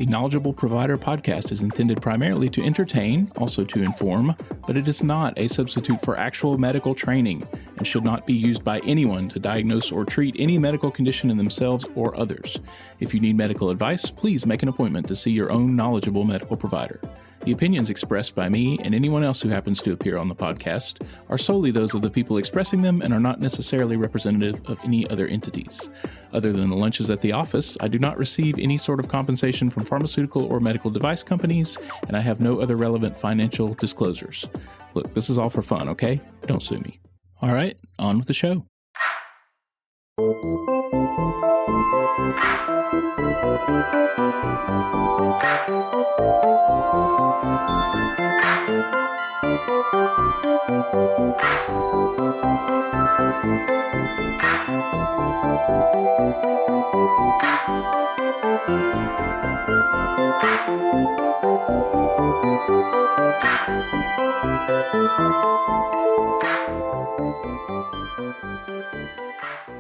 The Knowledgeable Provider podcast is intended primarily to entertain, also to inform, but it is not a substitute for actual medical training and should not be used by anyone to diagnose or treat any medical condition in themselves or others. If you need medical advice, please make an appointment to see your own knowledgeable medical provider. The opinions expressed by me and anyone else who happens to appear on the podcast are solely those of the people expressing them and are not necessarily representative of any other entities. Other than the lunches at the office, I do not receive any sort of compensation from pharmaceutical or medical device companies, and I have no other relevant financial disclosures. Look, this is all for fun, okay? Don't sue me. All right, on with the show.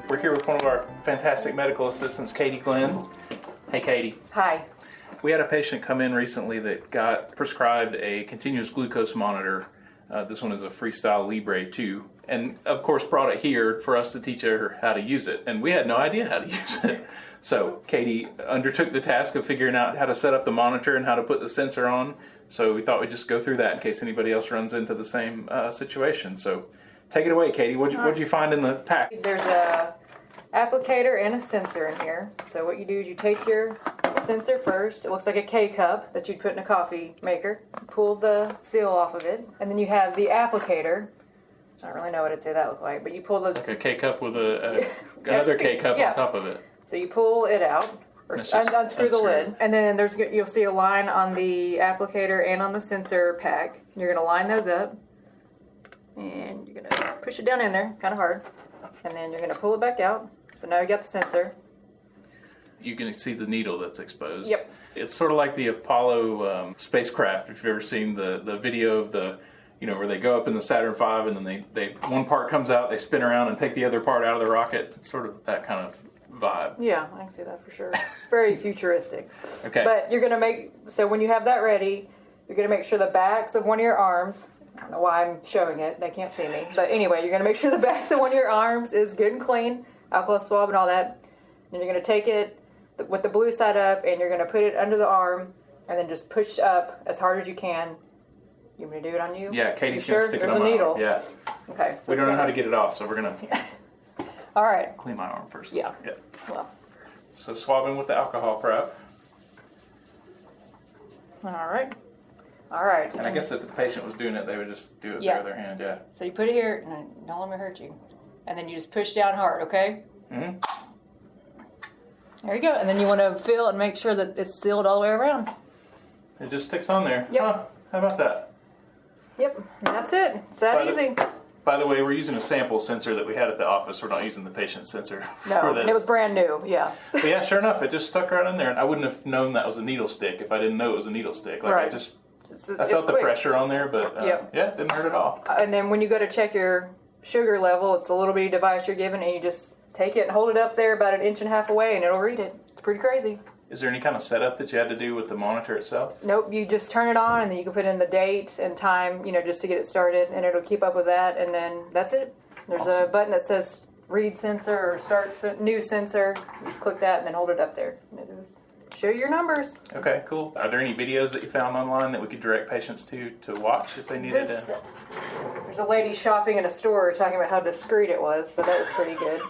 We're here with one of our fantastic medical assistants, Katie Glenn. Hey, Katie. Hi. We had a patient come in recently that got prescribed a continuous glucose monitor. This one is a Freestyle Libre 2. And, of course, brought it here for us to teach her how to use it. And we had no idea how to use it. So Katie undertook the task of figuring out how to set up the monitor and how to put the sensor on. So we thought we'd just go through that in case anybody else runs into the same situation. So take it away, Katie. What'd you find in the pack? There's a applicator and a sensor in here. So what you do is you take your sensor first. It looks like a K-cup that you'd put in a coffee maker. You pull the seal off of it. And then you have the applicator. I don't really know what I'd say that looked like, but you pull the... It's like a K-cup with another K-cup on top of it. So you pull it out, or unscrew the lid, and then you'll see a line on the applicator and on the sensor pack. You're going to line those up, and you're going to push it down in there. It's kind of hard. And then you're going to pull it back out. So now you got the sensor. You can see the needle that's exposed. Yep. It's sort of like the Apollo spacecraft, if you've ever seen the video of where they go up in the Saturn V and then they one part comes out, they spin around and take the other part out of the rocket. It's sort of that kind of vibe. Yeah, I can see that for sure. It's very futuristic. Okay. But you're going to so when you have that ready, you're going to make sure the backs of one of your arms, I don't know why I'm showing it, they can't see me, but anyway, you're going to make sure the backs of one of your arms is good and clean, alcohol swab and all that. And you're going to take it with the blue side up and you're going to put it under the arm and then just push up as hard as you can. You want me to do it on you? Yeah, Katie's going to stick it There's on a my needle. arm. Yeah. Okay. So we don't know how to get it off, so we're going to all right. clean my arm first. Yeah. Well. So swabbing with the alcohol prep. All right. All right. And I guess if the patient was doing it, they would just do it with their other hand, yeah. So you put it here, and don't let me hurt you. And then you just push down hard, okay? Mm-hmm. There you go. And then you want to feel and make sure that it's sealed all the way around. It just sticks on there. Yep. Huh, how about that? Yep. And that's it. It's that easy. By the way, we're using a sample sensor that we had at the office. We're not using the patient sensor for this. No, and it was brand new, yeah. But yeah, sure enough, it just stuck right in there. And I wouldn't have known that was a needle stick if I didn't know it was a needle stick. Like right. I felt the pressure on there, but yeah, it didn't hurt at all. And then when you go to check your sugar level, it's a little bitty device you're given, and you just take it and hold it up there about 1.5 inches away, and it'll read it. It's pretty crazy. Is there any kind of setup that you had to do with the monitor itself? Nope, you just turn it on, and then you can put in the date and time, just to get it started, and it'll keep up with that, and then that's it. There's awesome. A button that says read sensor or start new sensor. You just click that and then hold it up there. And it'll show you your numbers. Okay, cool. Are there any videos that you found online that we could direct patients to watch if they needed to? There's a lady shopping in a store talking about how discreet it was, so that was pretty good.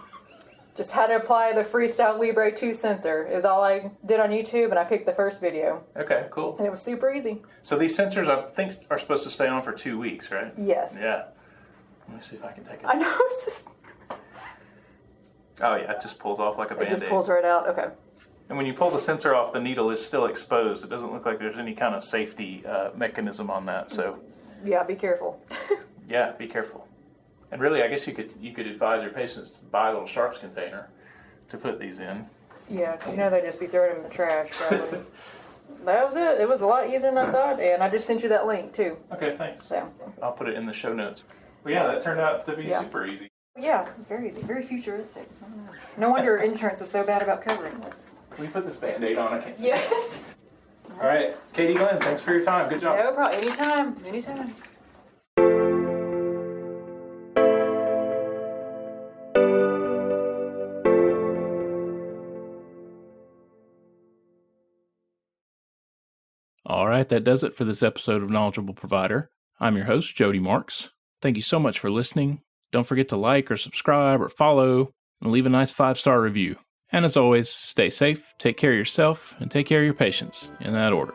Just how to apply the Freestyle Libre 2 sensor is all I did on YouTube, and I picked the first video. Okay, cool. And it was super easy. So these sensors, I think, are supposed to stay on for 2 weeks, right? Yes. Yeah. Let me see if I can take it. I know, it's just... Oh, yeah, it just pulls off like a Band-Aid. It just pulls right out, okay. And when you pull the sensor off, the needle is still exposed. It doesn't look like there's any kind of safety mechanism on that, so... Yeah, be careful. Yeah, be careful. And really, I guess you could advise your patients to buy a little sharps container to put these in. Yeah, because they'd just be throwing them in the trash, probably. That was it. It was a lot easier than I thought, and I just sent you that link, too. Okay, thanks. So. I'll put it in the show notes. Well, yeah, that turned out to be super easy. Yeah, it's very easy. Very futuristic. No wonder insurance is so bad about covering this. Can we put this Band-Aid on? I can't see. Yes. All right. Katie Glenn, thanks for your time. Good job. No problem. Anytime. All right, that does it for this episode of Knowledgeable Provider. I'm your host, Jody Marks. Thank you so much for listening. Don't forget to like or subscribe or follow and leave a nice 5-star review. And as always, stay safe, take care of yourself, and take care of your patients, in that order.